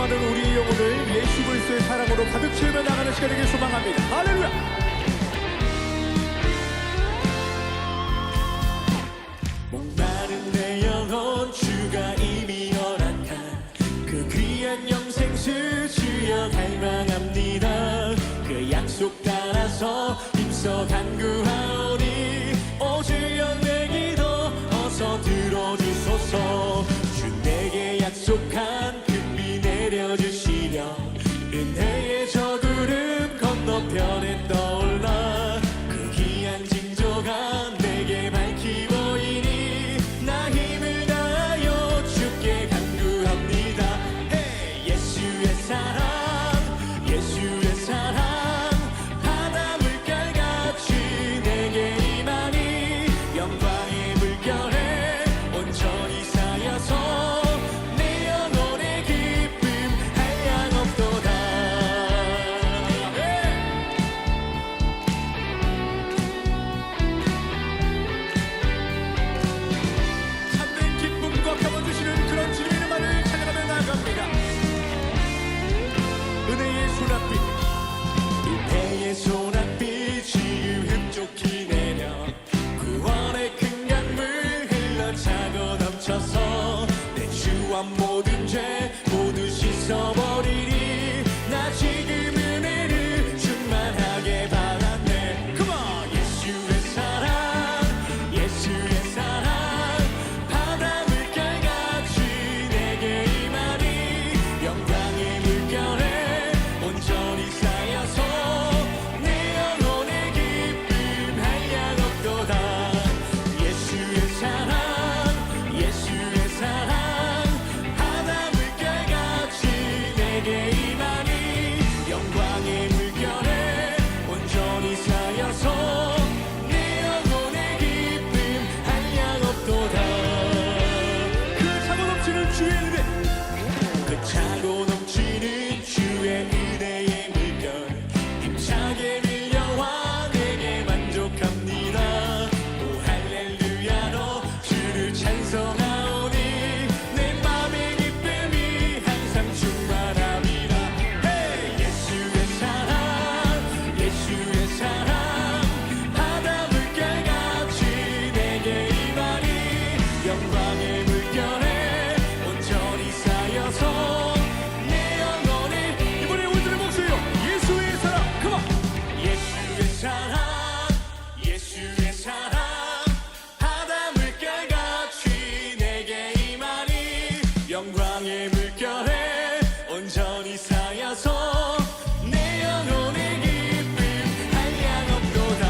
목마른 우리의 영혼을 예수 그리스도의 사랑으로 가득 채우며 나가는 시간 되길 소망합니다. 할렐루야. 목마른 내 영혼 주가 이미 허락한 그 귀한 영생수 주여 갈망합니다. 그 약속 따라서 힘써 간구하오니 오 주여 내 기도 어서 들어주소서. 주 내게 약속한 금비 내려주시려 은혜의 저 구름 건너편에 떠올라 그 귀한 징조가 내게 밝히 보이니 나 힘을 다하여 주께 간구합니다. hey! 예수의 사랑 예수의 사랑 바다 물결같이 내게 임하니 영광의 물결에 온전히 쌓여서 내 영혼의 기쁨 한량없도다. 참된 기쁨과 감아주시는 그런 주님의 이름을 찬양하며 나아갑니다. 은혜의 소낙빛 은혜의 소낙빛 지유 흡족히 내려 구원의 큰 강물 흘러차고 넘쳐서 내 주와 모든 죄 모두 씻어버리리. 나 지금 은혜를 충만하게 받았네. Come on! 예수의 사랑 예수의 사랑 바다 물결같이 내게 임하니 영광의 물결에 온전히 쌓여서 내 영혼의 기쁨 한량없도다. 예수의 사랑 예수의 사랑 바다 물결같이 내게 임하니 영광의 물결에 온전히 쌓여서 내 영혼의 기쁨 한량없도다. 그 차고 넘치는 주의 은혜 그 차고 넘치는 주의 은혜의 물결 힘차게 밀려와 내게 만족합니다. 오 할렐루야로 주를 찬송하오니 내 맘의 기쁨이 항상 충만합니다. hey! 예수의 사랑 예수의 사랑 바다 물결같이 내게 임하니 영광의 물결에 온전히 쌓여서 내 영혼이 이번에 우리들의 목소리로 예수의 사랑 그만 예수의 사랑 예수의 사랑 바다 물결같이 내게 임하니 영광의 물결에 온전히 쌓여서 내 영혼의 기쁨 한량없도다.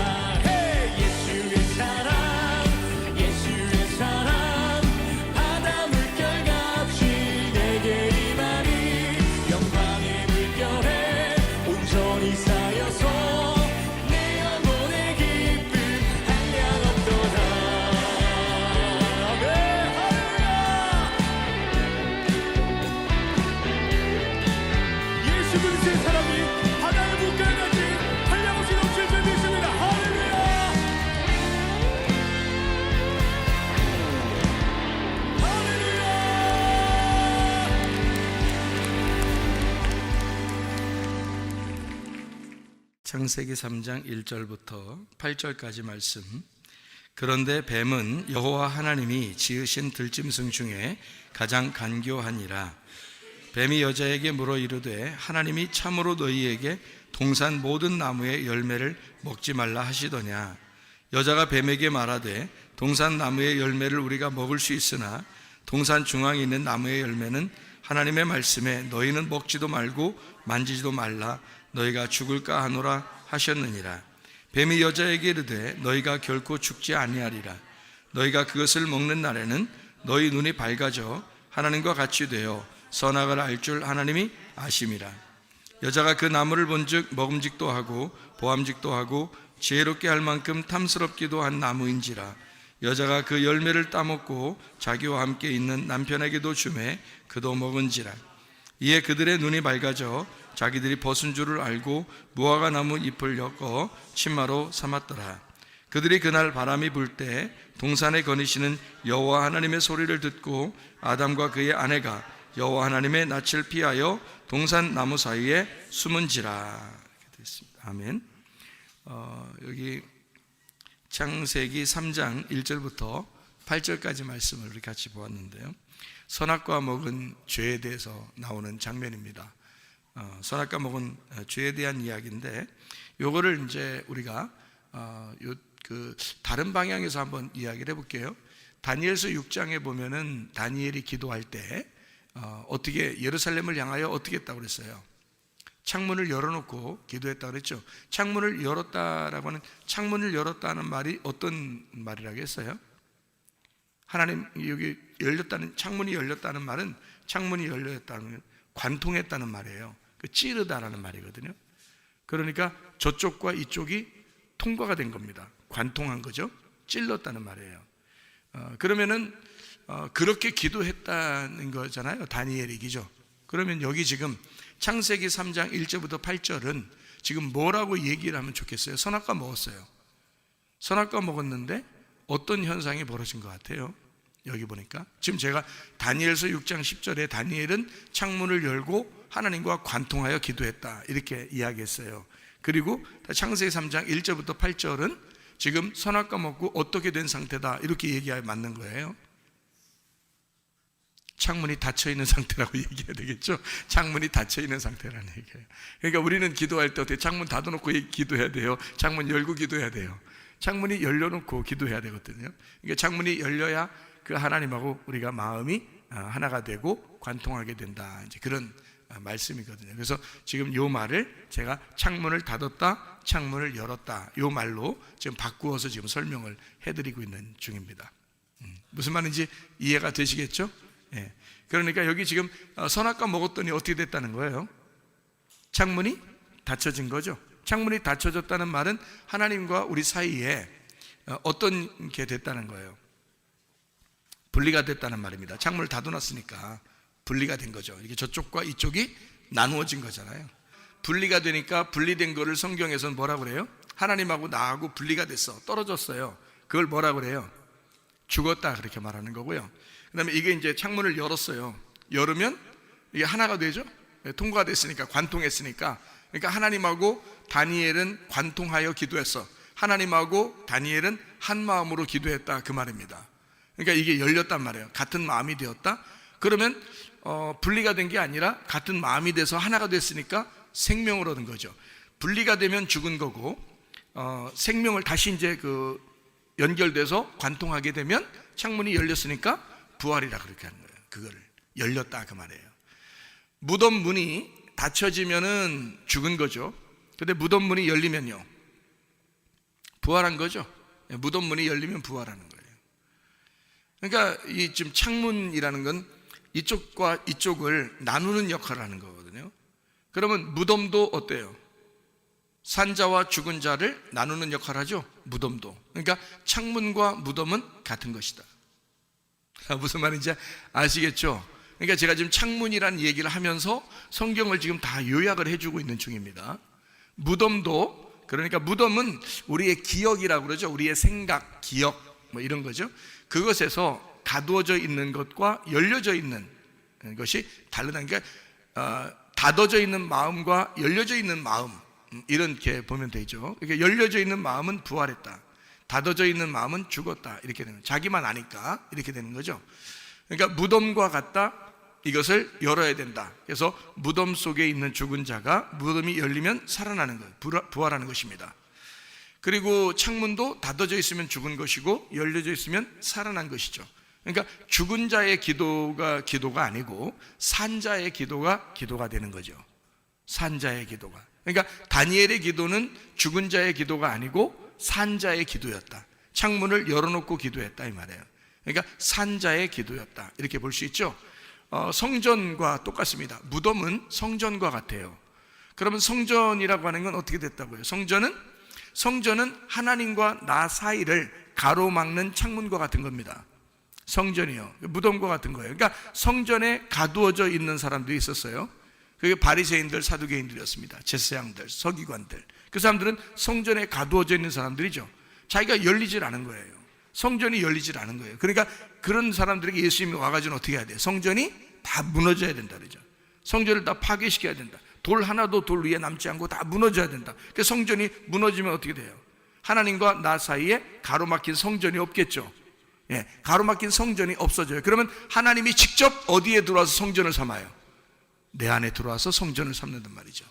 hey! 예수의 사랑 예수의 사랑 바다 물결같이 내게 임하니 영광의 물결에 온전히 쌓여서 내 영혼의 기쁨 한량없도다. 아멘. 할렐루야. 예수 그리스도의 사랑이 바다의 물결같이 한량없이 넘칠 줄 믿습니다. 할렐루야. 창세기 3장 1절부터 8절까지 말씀. 그런데 뱀은 여호와 하나님이 지으신 들짐승 중에 가장 간교하니라. 뱀이 여자에게 물어 이르되 하나님이 참으로 너희에게 동산 모든 나무의 열매를 먹지 말라 하시더냐. 여자가 뱀에게 말하되 동산 나무의 열매를 우리가 먹을 수 있으나 동산 중앙에 있는 나무의 열매는 하나님의 말씀에 너희는 먹지도 말고 만지지도 말라 너희가 죽을까 하노라 하셨느니라. 뱀이 여자에게 이르되 너희가 결코 죽지 아니하리라. 너희가 그것을 먹는 날에는 너희 눈이 밝아져 하나님과 같이 되어 선악을 알 줄 하나님이 아심이라. 여자가 그 나무를 본즉 먹음직도 하고 보암직도 하고 지혜롭게 할 만큼 탐스럽기도 한 나무인지라. 여자가 그 열매를 따먹고 자기와 함께 있는 남편에게도 주매 그도 먹은지라. 이에 그들의 눈이 밝아져 자기들이 벗은 줄을 알고 무화과 나무 잎을 엮어 치마로 삼았더라. 그들이 그날 바람이 불 때 동산에 거니시는 여호와 하나님의 소리를 듣고 아담과 그의 아내가 여호와 하나님의 낯을 피하여 동산 나무 사이에 숨은지라. 이렇게 되어 있습니다. 아멘. 여기 창세기 3장 1절부터 8절까지 말씀을 우리 같이 보았는데요, 선악과 먹은 죄에 대해서 나오는 장면입니다. 선악과 먹은 죄에 대한 이야기인데, 요거를 이제 우리가 다른 방향에서 한번 이야기를 해볼게요. 다니엘서 6장에 보면은 다니엘이 기도할 때 어떻게 예루살렘을 향하여 어떻게 했다고 그랬어요? 창문을 열어놓고 기도했다고 그랬죠. 창문을 열었다라고 하는, 창문을 열었다는 말이 어떤 말이라고 했어요? 하나님, 여기 열렸다는, 창문이 열렸다는 말은, 창문이 열렸다는 관통했다는 말이에요. 찌르다라는 말이거든요. 그러니까 저쪽과 이쪽이 통과가 된 겁니다. 관통한 거죠. 찔렀다는 말이에요. 그러면은 그렇게 기도했다는 거잖아요, 다니엘이. 그죠? 그러면 여기 지금 창세기 3장 1절부터 8절은 지금 뭐라고 얘기를 하면 좋겠어요? 선악과 먹었어요. 선악과 먹었는데 어떤 현상이 벌어진 것 같아요? 여기 보니까 지금 제가 다니엘서 6장 10절에 다니엘은 창문을 열고 하나님과 관통하여 기도했다, 이렇게 이야기했어요. 그리고 창세기 3장 1절부터 8절은 지금 선악과 먹고 어떻게 된 상태다, 이렇게 얘기하면 맞는 거예요. 창문이 닫혀있는 상태라고 얘기해야 되겠죠. 창문이 닫혀있는 상태라는 얘기예요. 그러니까 우리는 기도할 때 어떻게 창문 닫아놓고 기도해야 돼요? 창문 열고 기도해야 돼요. 창문이 열려놓고 기도해야 되거든요. 그러니까 창문이 열려야 그 하나님하고 우리가 마음이 하나가 되고 관통하게 된다, 이제 그런 말씀이거든요. 그래서 지금 요 말을 제가 창문을 닫았다, 창문을 열었다, 요 말로 지금 바꾸어서 지금 설명을 해드리고 있는 중입니다. 무슨 말인지 이해가 되시겠죠? 예. 그러니까 여기 지금 선악과 먹었더니 어떻게 됐다는 거예요? 창문이 닫혀진 거죠. 창문이 닫혀졌다는 말은 하나님과 우리 사이에 어떤 게 됐다는 거예요? 분리가 됐다는 말입니다. 창문을 닫아놨으니까 분리가 된 거죠. 이게 저쪽과 이쪽이 나누어진 거잖아요. 분리가 되니까, 분리된 거를 성경에서는 뭐라고 그래요? 하나님하고 나하고 분리가 됐어, 떨어졌어요. 그걸 뭐라고 그래요? 죽었다, 그렇게 말하는 거고요. 그 다음에 이게 이제 창문을 열었어요. 열으면 이게 하나가 되죠. 통과가 됐으니까, 관통했으니까. 그러니까 하나님하고 다니엘은 관통하여 기도했어. 하나님하고 다니엘은 한 마음으로 기도했다, 그 말입니다. 그러니까 이게 열렸단 말이에요. 같은 마음이 되었다. 그러면 분리가 된 게 아니라 같은 마음이 돼서 하나가 됐으니까 생명을 얻은 거죠. 분리가 되면 죽은 거고, 생명을 다시 이제 연결돼서 관통하게 되면 창문이 열렸으니까 부활이라 그렇게 하는 거예요. 그거를 열렸다, 그 말이에요. 무덤 문이 닫혀지면은 죽은 거죠. 근데 무덤 문이 열리면요, 부활한 거죠. 무덤 문이 열리면 부활하는 거예요. 그러니까 이 지금 창문이라는 건 이쪽과 이쪽을 나누는 역할을 하는 거거든요. 그러면 무덤도 어때요? 산자와 죽은 자를 나누는 역할을 하죠, 무덤도. 그러니까 창문과 무덤은 같은 것이다. 무슨 말인지 아시겠죠? 그러니까 제가 지금 창문이라는 얘기를 하면서 성경을 지금 다 요약을 해주고 있는 중입니다. 무덤도, 그러니까 무덤은 우리의 기억이라고 그러죠. 우리의 생각, 기억, 뭐 이런 거죠. 그것에서 가두어져 있는 것과 열려져 있는 것이 다르다. 그러니까 닫아져 있는 마음과 열려져 있는 마음, 이렇게 보면 되죠. 그러니까 열려져 있는 마음은 부활했다, 닫아져 있는 마음은 죽었다, 이렇게 되는, 자기만 아니까 이렇게 되는 거죠. 그러니까 무덤과 같다, 이것을 열어야 된다. 그래서 무덤 속에 있는 죽은 자가 무덤이 열리면 살아나는 거예요. 부활하는 것입니다. 그리고 창문도 닫아져 있으면 죽은 것이고 열려져 있으면 살아난 것이죠. 그러니까 죽은 자의 기도가 아니고 산 자의 기도가 되는 거죠. 산 자의 기도가. 그러니까 다니엘의 기도는 죽은 자의 기도가 아니고 산 자의 기도였다. 창문을 열어놓고 기도했다, 이 말이에요. 그러니까 산 자의 기도였다, 이렇게 볼 수 있죠. 성전과 똑같습니다. 무덤은 성전과 같아요. 그러면 성전이라고 하는 건 어떻게 됐다고요? 성전은 하나님과 나 사이를 가로막는 창문과 같은 겁니다. 성전이요, 무덤과 같은 거예요. 그러니까 성전에 가두어져 있는 사람들이 있었어요. 그게 바리새인들, 사두개인들이었습니다. 제사장들, 서기관들. 그 사람들은 성전에 가두어져 있는 사람들이죠. 자기가 열리질 않은 거예요. 성전이 열리질 않은 거예요. 그러니까 그런 사람들에게 예수님이 와가지고 어떻게 해야 돼요? 성전이 다 무너져야 된다 그러죠. 성전을 다 파괴시켜야 된다. 돌 하나도 돌 위에 남지 않고 다 무너져야 된다. 그 성전이 무너지면 어떻게 돼요? 하나님과 나 사이에 가로막힌 성전이 없겠죠. 예, 가로막힌 성전이 없어져요. 그러면 하나님이 직접 어디에 들어와서 성전을 삼아요? 내 안에 들어와서 성전을 삼는단 말이죠.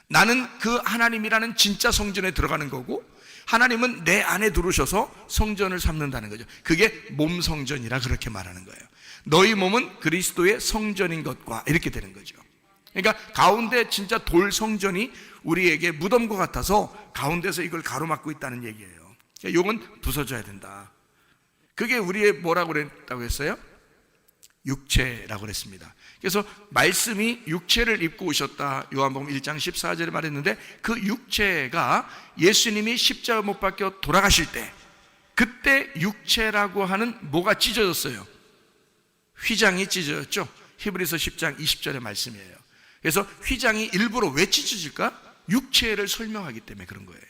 나는 그 하나님이라는 진짜 성전에 들어가는 거고, 하나님은 내 안에 들어오셔서 성전을 삼는다는 거죠. 그게 몸 성전이라 그렇게 말하는 거예요. 너희 몸은 그리스도의 성전인 것과 이렇게 되는 거죠. 그러니까 가운데 진짜 돌 성전이 우리에게 무덤과 같아서 가운데서 이걸 가로막고 있다는 얘기예요. 이건 부서져야 된다. 그게 우리의 뭐라고 그랬다고 했어요? 육체라고 그랬습니다. 그래서 말씀이 육체를 입고 오셨다, 요한복음 1장 14절에 말했는데, 그 육체가 예수님이 십자가 못 박혀 돌아가실 때, 그때 육체라고 하는 뭐가 찢어졌어요? 휘장이 찢어졌죠. 히브리서 10장 20절의 말씀이에요. 그래서 휘장이 일부러 왜 찢어질까? 육체를 설명하기 때문에 그런 거예요.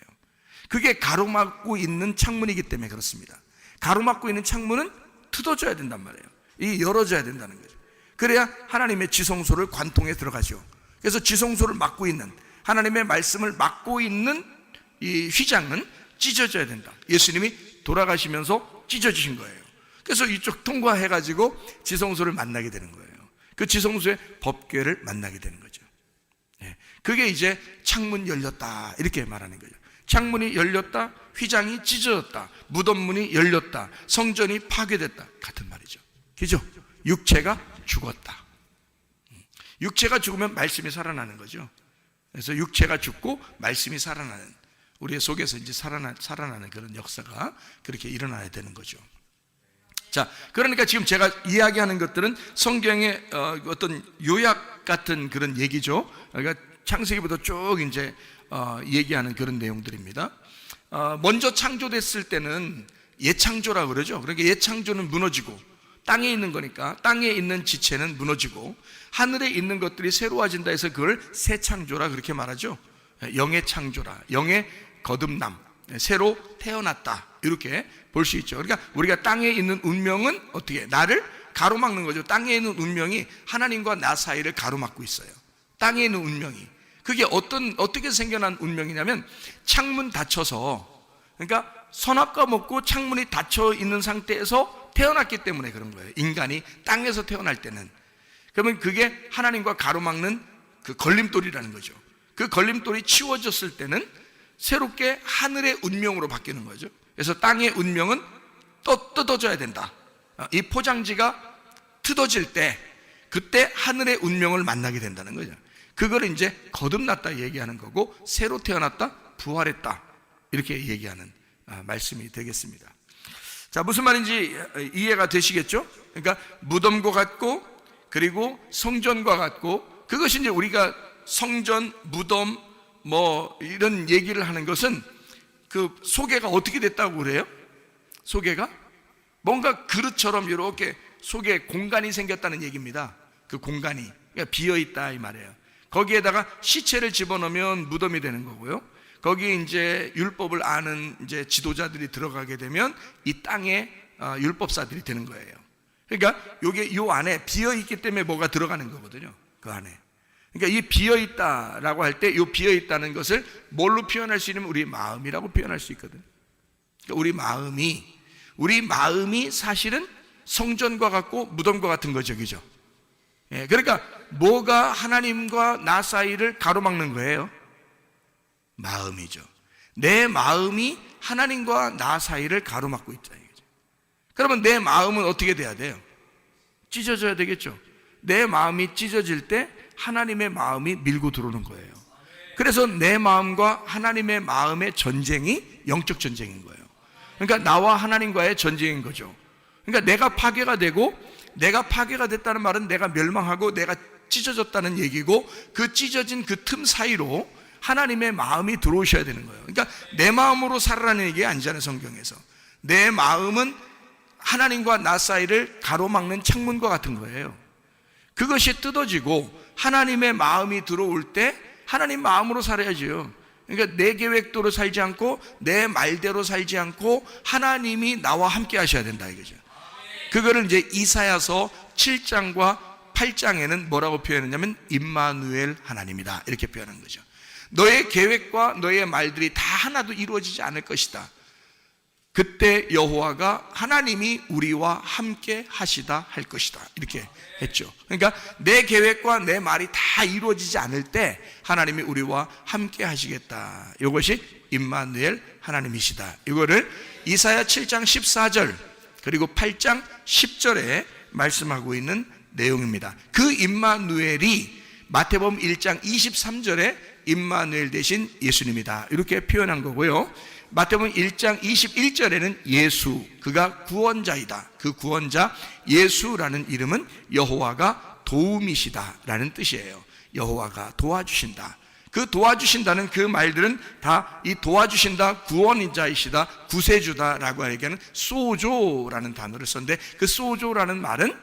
그게 가로막고 있는 창문이기 때문에 그렇습니다. 가로막고 있는 창문은 뜯어져야 된단 말이에요. 이 열어져야 된다는 거죠. 그래야 하나님의 지성소를 관통에 들어가죠. 그래서 지성소를 막고 있는, 하나님의 말씀을 막고 있는 이 휘장은 찢어져야 된다. 예수님이 돌아가시면서 찢어지신 거예요. 그래서 이쪽 통과해가지고 지성소를 만나게 되는 거예요. 그 지성소의 법궤를 만나게 되는 거죠. 그게 이제 창문 열렸다 이렇게 말하는 거죠. 창문이 열렸다, 휘장이 찢어졌다, 무덤문이 열렸다, 성전이 파괴됐다, 같은 말이죠. 그죠? 육체가 죽었다. 육체가 죽으면 말씀이 살아나는 거죠. 그래서 육체가 죽고 말씀이 살아나는, 우리의 속에서 이제 살아나는 그런 역사가 그렇게 일어나야 되는 거죠. 자, 그러니까 지금 제가 이야기하는 것들은 성경의 어떤 요약 같은 그런 얘기죠. 그러니까 창세기부터 쭉 이제 얘기하는 그런 내용들입니다. 먼저 창조됐을 때는 예창조라고 그러죠. 그러니까 예창조는 무너지고, 땅에 있는 거니까 땅에 있는 지체는 무너지고, 하늘에 있는 것들이 새로워진다 해서 그걸 새 창조라 그렇게 말하죠. 영의 창조라, 영의 거듭남, 새로 태어났다 이렇게 볼 수 있죠. 그러니까 우리가 땅에 있는 운명은 어떻게 나를 가로막는 거죠. 땅에 있는 운명이 하나님과 나 사이를 가로막고 있어요. 땅에 있는 운명이, 그게 어떻게 생겨난 운명이냐면, 창문 닫혀서, 그러니까 선악과 먹고 창문이 닫혀 있는 상태에서 태어났기 때문에 그런 거예요. 인간이 땅에서 태어날 때는. 그러면 그게 하나님과 가로막는 그 걸림돌이라는 거죠. 그 걸림돌이 치워졌을 때는 새롭게 하늘의 운명으로 바뀌는 거죠. 그래서 땅의 운명은 또 뜯어져야 된다. 이 포장지가 뜯어질 때, 그때 하늘의 운명을 만나게 된다는 거죠. 그걸 이제 거듭났다 얘기하는 거고, 새로 태어났다, 부활했다 이렇게 얘기하는 말씀이 되겠습니다. 자, 무슨 말인지 이해가 되시겠죠? 그러니까 무덤과 같고, 그리고 성전과 같고, 그것이 이제 우리가 성전, 무덤 뭐 이런 얘기를 하는 것은 그 소개가 어떻게 됐다고 그래요? 소개가 뭔가 그릇처럼 이렇게 속에 공간이 생겼다는 얘기입니다. 그 공간이 그러니까 비어있다 이 말이에요. 거기에다가 시체를 집어넣으면 무덤이 되는 거고요. 거기에 이제 율법을 아는 이제 지도자들이 들어가게 되면 이 땅에 율법사들이 되는 거예요. 그러니까 요게 요 안에 비어 있기 때문에 뭐가 들어가는 거거든요. 그 안에. 그러니까 이 비어 있다라고 할 때 요 비어 있다는 것을 뭘로 표현할 수 있냐면 우리 마음이라고 표현할 수 있거든요. 그러니까 우리 마음이 사실은 성전과 같고 무덤과 같은 거죠, 그죠? 예, 그러니까 뭐가 하나님과 나 사이를 가로막는 거예요? 마음이죠. 내 마음이 하나님과 나 사이를 가로막고 있다 이거죠. 그러면 내 마음은 어떻게 돼야 돼요? 찢어져야 되겠죠. 내 마음이 찢어질 때 하나님의 마음이 밀고 들어오는 거예요. 그래서 내 마음과 하나님의 마음의 전쟁이 영적 전쟁인 거예요. 그러니까 나와 하나님과의 전쟁인 거죠. 그러니까 내가 파괴가 되고, 내가 파괴가 됐다는 말은 내가 멸망하고 내가 찢어졌다는 얘기고, 그 찢어진 그 틈 사이로 하나님의 마음이 들어오셔야 되는 거예요. 그러니까 내 마음으로 살아라는 얘기 아니잖아요, 성경에서. 내 마음은 하나님과 나 사이를 가로막는 창문과 같은 거예요. 그것이 뜯어지고 하나님의 마음이 들어올 때 하나님 마음으로 살아야지요. 그러니까 내 계획대로 살지 않고 내 말대로 살지 않고 하나님이 나와 함께 하셔야 된다 이거죠. 그거를 이제 이사야서 7장과 8장에는 뭐라고 표현했냐면 임마누엘 하나님이다 이렇게 표현한 거죠. 너의 계획과 너의 말들이 다 하나도 이루어지지 않을 것이다. 그때 여호와가 하나님이 우리와 함께 하시다 할 것이다 이렇게 했죠. 그러니까 내 계획과 내 말이 다 이루어지지 않을 때 하나님이 우리와 함께 하시겠다. 이것이 임마누엘 하나님이시다. 이거를 이사야 7장 14절 그리고 8장 10절에 말씀하고 있는 내용입니다. 그 임마누엘이 마태복음 1장 23절에 임마누엘 대신 예수님이다 이렇게 표현한 거고요. 마태복음 1장 21절에는 예수, 그가 구원자이다. 그 구원자 예수라는 이름은 여호와가 도움이시다라는 뜻이에요. 여호와가 도와주신다. 그 도와주신다는 그 말들은 다 이 도와주신다, 구원자이시다, 구세주다라고 얘기하는 소조라는 단어를 썼는데 그 소조라는 말은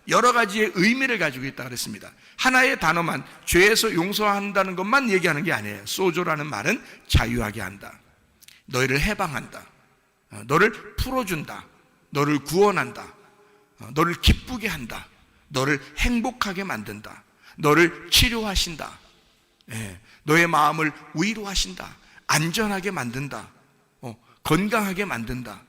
여러 가지의 의미를 가지고 있다고 그랬습니다. 하나의 단어만 죄에서 용서한다는 것만 얘기하는 게 아니에요. 소조라는 말은 자유하게 한다, 너희를 해방한다, 너를 풀어준다, 너를 구원한다, 너를 기쁘게 한다, 너를 행복하게 만든다, 너를 치료하신다, 너의 마음을 위로하신다, 안전하게 만든다, 건강하게 만든다,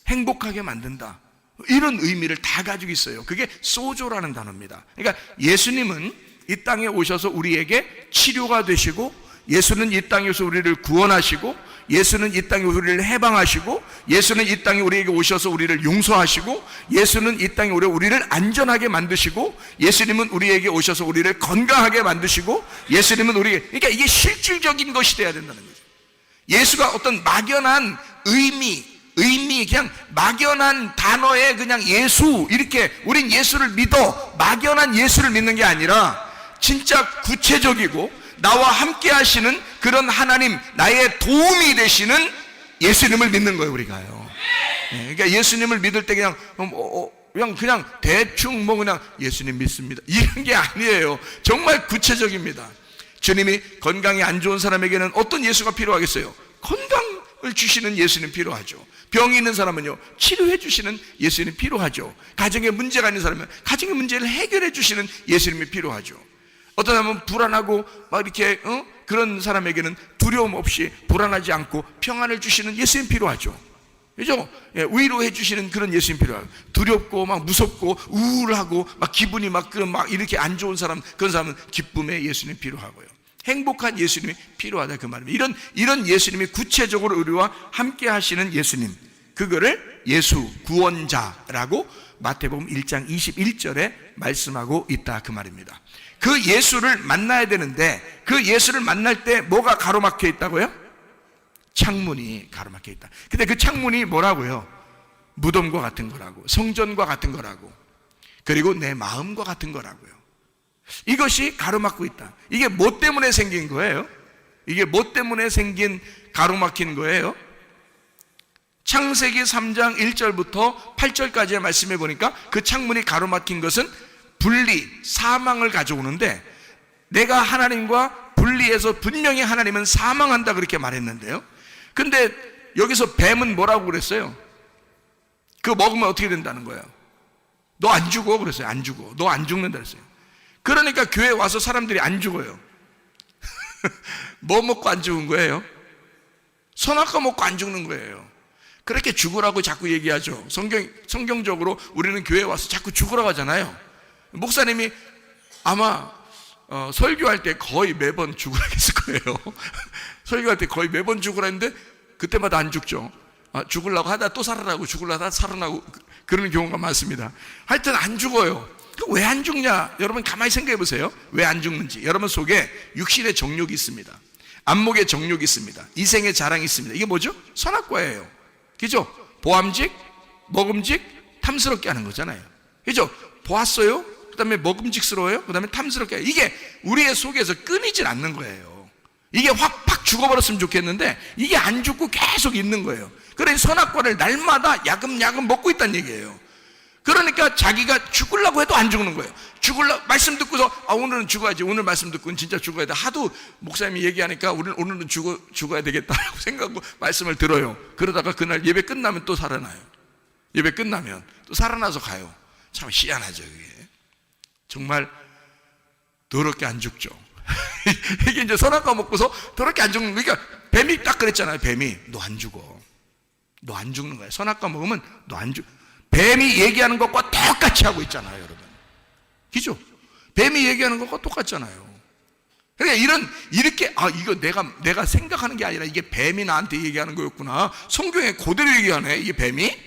행복하게 만든다, 이런 의미를 다 가지고 있어요. 그게 소조라는 단어입니다. 그러니까 예수님은 이 땅에 오셔서 우리에게 치료가 되시고, 예수는 이 땅에서 우리를 구원하시고, 예수는 이 땅에 우리를 해방하시고, 예수는 이 땅에 우리에게 오셔서 우리를 용서하시고, 예수는 이 땅에 우리를 안전하게 만드시고, 예수님은 우리에게 오셔서 우리를 건강하게 만드시고, 예수님은 그러니까 이게 실질적인 것이 돼야 된다는 거죠. 예수가 어떤 막연한 의미 그냥 막연한 단어에 그냥 예수 이렇게 우린 예수를 믿어 막연한 예수를 믿는 게 아니라 진짜 구체적이고 나와 함께 하시는 그런 하나님, 나의 도움이 되시는 예수님을 믿는 거예요, 우리가요. 그러니까 예수님을 믿을 때 그냥 대충 그냥 예수님 믿습니다 이런 게 아니에요. 정말 구체적입니다. 주님이 건강이 안 좋은 사람에게는 어떤 예수가 필요하겠어요? 건강을 주시는 예수님 필요하죠. 병이 있는 사람은요, 치료해 주시는 예수님이 필요하죠. 가정에 문제가 있는 사람은 가정의 문제를 해결해 주시는 예수님이 필요하죠. 어떤 사람은 불안하고 막 이렇게 그런 사람에게는 두려움 없이 불안하지 않고 평안을 주시는 예수님 필요하죠. 그죠? 위로해 주시는 그런 예수님 필요하고, 두렵고 막 무섭고 우울하고 막 기분이 막 이렇게 안 좋은 사람, 그런 사람은 기쁨의 예수님 필요하고요. 행복한 예수님이 필요하다 그 말입니다. 이런 예수님이 구체적으로 우리와 함께 하시는 예수님, 그거를 예수 구원자라고 마태복음 1장 21절에 말씀하고 있다 그 말입니다. 그 예수를 만나야 되는데 그 예수를 만날 때 뭐가 가로막혀 있다고요? 창문이 가로막혀 있다. 근데 그 창문이 뭐라고요? 무덤과 같은 거라고, 성전과 같은 거라고, 그리고 내 마음과 같은 거라고요. 이것이 가로막고 있다. 이게 뭐 때문에 생긴 거예요? 이게 뭐 때문에 생긴 가로막힌 거예요? 창세기 3장 1절부터 8절까지의 말씀해 보니까 그 창문이 가로막힌 것은 분리, 사망을 가져오는데, 내가 하나님과 분리해서 분명히 하나님은 사망한다 그렇게 말했는데요, 근데 여기서 뱀은 뭐라고 그랬어요? 그거 먹으면 어떻게 된다는 거예요? 너 안 죽어 그랬어요. 안 죽어. 너 안 죽는다 그랬어요. 그러니까 교회 와서 사람들이 안 죽어요. 뭐 먹고 안 죽은 거예요? 선악과 먹고 안 죽는 거예요. 그렇게 죽으라고 자꾸 얘기하죠. 성경적으로 우리는 교회 와서 자꾸 죽으라고 하잖아요. 목사님이 아마 설교할 때 거의 매번 죽으라 했을 거예요. 설교할 때 거의 매번 죽으라 했는데 그때마다 안 죽죠. 죽으려고 하다 또 살아나고, 죽으려고 하다 살아나고, 그런 경우가 많습니다. 하여튼 안 죽어요. 왜 안 죽냐? 여러분 가만히 생각해 보세요. 왜 안 죽는지. 여러분 속에 육신의 정욕이 있습니다. 안목의 정욕이 있습니다. 이생의 자랑이 있습니다. 이게 뭐죠? 선악과예요. 그죠? 보암직, 먹음직, 탐스럽게 하는 거잖아요. 그죠? 보았어요? 그 다음에 먹음직스러워요? 그 다음에 탐스럽게 해요. 이게 우리의 속에서 끊이질 않는 거예요. 이게 확 죽어버렸으면 좋겠는데 이게 안 죽고 계속 있는 거예요. 그래서 선악과를 날마다 야금야금 먹고 있다는 얘기예요. 그러니까 자기가 죽으려고 해도 안 죽는 거예요. 말씀 듣고서 오늘은 죽어야지, 오늘 말씀 듣고는 진짜 죽어야 돼, 하도 목사님이 얘기하니까 오늘은 죽어야 되겠다라고 생각하고 말씀을 들어요. 그러다가 그날 예배 끝나면 또 살아나요. 예배 끝나면 또 살아나서 가요. 참 희한하죠, 그게. 정말 더럽게 안 죽죠. 이게 이제 선악과 먹고서 더럽게 안 죽는, 그러니까 뱀이 딱 그랬잖아요. 뱀이 너 안 죽어. 너 안 죽는 거야. 선악과 먹으면 너 안 죽. 뱀이 얘기하는 것과 똑같이 하고 있잖아요, 여러분. 그죠? 뱀이 얘기하는 것과 똑같잖아요. 그러니까 이렇게, 이거 내가 생각하는 게 아니라 이게 뱀이 나한테 얘기하는 거였구나. 성경에 그대로 얘기하네. 이게 뱀이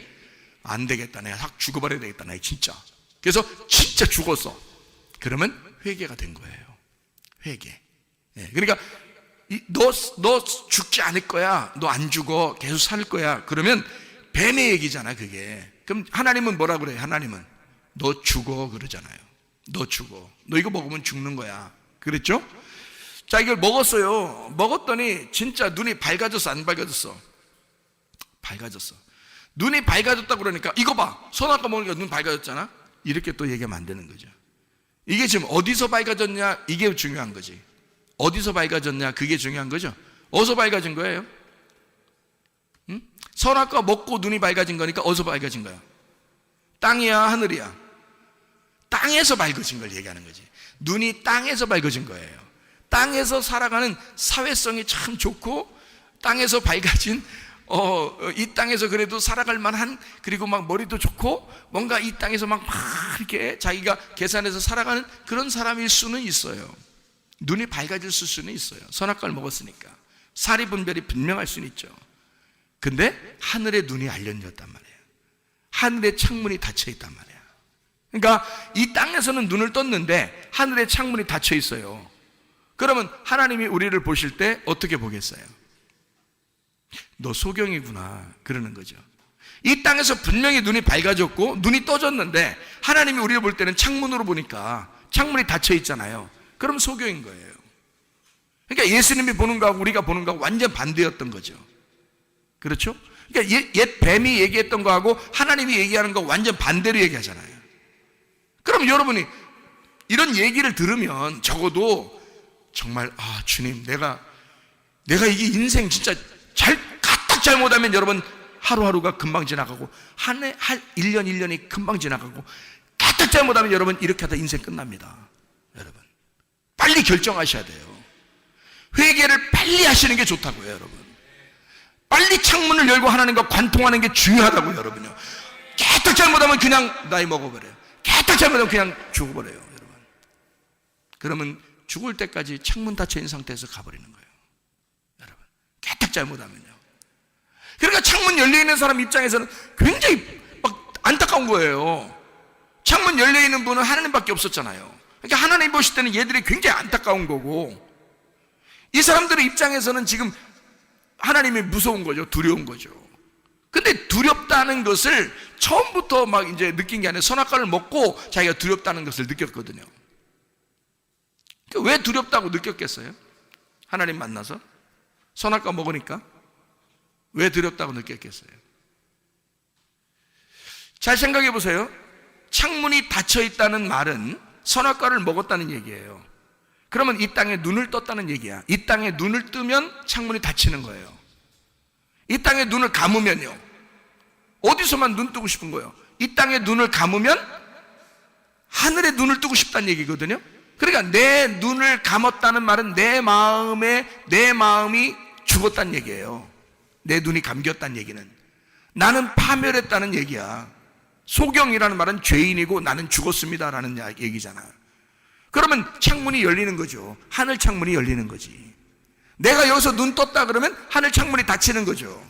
안 되겠다. 내가 확 죽어버려야 되겠다. 나 진짜. 그래서 진짜 죽었어. 그러면 회개가 된 거예요. 회개. 예, 그러니까 너 죽지 않을 거야. 너 안 죽어. 계속 살 거야. 그러면 뱀의 얘기잖아, 그게. 그럼 하나님은 뭐라 그래요? 하나님은 너 죽어 그러잖아요. 너 죽어. 너 이거 먹으면 죽는 거야. 그랬죠? 자, 이걸 먹었어요. 먹었더니 진짜 눈이 밝아졌어, 안 밝아졌어? 밝아졌어. 눈이 밝아졌다 그러니까 이거 봐. 선악과 먹으니까 눈 밝아졌잖아. 이렇게 또 얘기하면 안 되는 거죠. 이게 지금 어디서 밝아졌냐, 이게 중요한 거지. 어디서 밝아졌냐, 그게 중요한 거죠. 어디서 밝아진 거예요? 응? 선악과 먹고 눈이 밝아진 거니까 어디서 밝아진 거야? 땅이야, 하늘이야? 땅에서 밝아진 걸 얘기하는 거지. 눈이 땅에서 밝아진 거예요. 땅에서 살아가는 사회성이 참 좋고, 땅에서 밝아진 이 땅에서 그래도 살아갈 만한, 그리고 막 머리도 좋고 뭔가 이 땅에서 막 이렇게 자기가 계산해서 살아가는 그런 사람일 수는 있어요. 눈이 밝아질 수는 있어요. 선악과를 먹었으니까 사리 분별이 분명할 수는 있죠. 근데 하늘의 눈이 알려졌단 말이에요. 하늘의 창문이 닫혀 있단 말이에요. 그러니까 이 땅에서는 눈을 떴는데 하늘의 창문이 닫혀 있어요. 그러면 하나님이 우리를 보실 때 어떻게 보겠어요? 너 소경이구나 그러는 거죠. 이 땅에서 분명히 눈이 밝아졌고 눈이 떠졌는데 하나님이 우리를 볼 때는 창문으로 보니까 창문이 닫혀 있잖아요. 그럼 소경인 거예요. 그러니까 예수님이 보는 거하고 우리가 보는 거하고 완전 반대였던 거죠. 그렇죠? 그러니까 옛 뱀이 얘기했던 거하고 하나님이 얘기하는 거 완전 반대로 얘기하잖아요. 그럼 여러분이 이런 얘기를 들으면 적어도 정말 주님, 내가 이게 인생 진짜 까딱 잘못하면 여러분 하루하루가 금방 지나가고 한 1년 1년이 금방 지나가고 까딱 잘못하면 여러분 이렇게 하다 인생 끝납니다. 여러분 빨리 결정하셔야 돼요. 회개를 빨리 하시는 게 좋다고요, 여러분. 빨리 창문을 열고 하나님과 관통하는 게 중요하다고요, 여러분요. 까딱 잘못하면 그냥 나이 먹어버려요. 까딱 잘못하면 그냥 죽어버려요, 여러분. 그러면 죽을 때까지 창문 닫혀 있는 상태에서 가버리는 거예요, 여러분. 깨딱 잘못하면요. 그러니까 창문 열려있는 사람 입장에서는 굉장히 막 안타까운 거예요. 창문 열려있는 분은 하나님밖에 없었잖아요. 그러니까 하나님 보실 때는 얘들이 굉장히 안타까운 거고, 이 사람들의 입장에서는 지금 하나님이 무서운 거죠. 두려운 거죠. 근데 두렵다는 것을 처음부터 막 이제 느낀 게 아니라 선악과를 먹고 자기가 두렵다는 것을 느꼈거든요. 왜 두렵다고 느꼈겠어요? 하나님 만나서 선악과 먹으니까 왜 두렵다고 느꼈겠어요? 잘 생각해 보세요. 창문이 닫혀 있다는 말은 선악과를 먹었다는 얘기예요. 그러면 이 땅에 눈을 떴다는 얘기야. 이 땅에 눈을 뜨면 창문이 닫히는 거예요. 이 땅에 눈을 감으면요, 어디서만 눈 뜨고 싶은 거예요? 이 땅에 눈을 감으면 하늘에 눈을 뜨고 싶다는 얘기거든요. 그러니까 내 눈을 감았다는 말은 내 마음이 죽었다는 얘기예요. 내 눈이 감겼다는 얘기는 나는 파멸했다는 얘기야. 소경이라는 말은 죄인이고 나는 죽었습니다라는 얘기잖아. 그러면 창문이 열리는 거죠. 하늘 창문이 열리는 거지. 내가 여기서 눈 떴다 그러면 하늘 창문이 닫히는 거죠.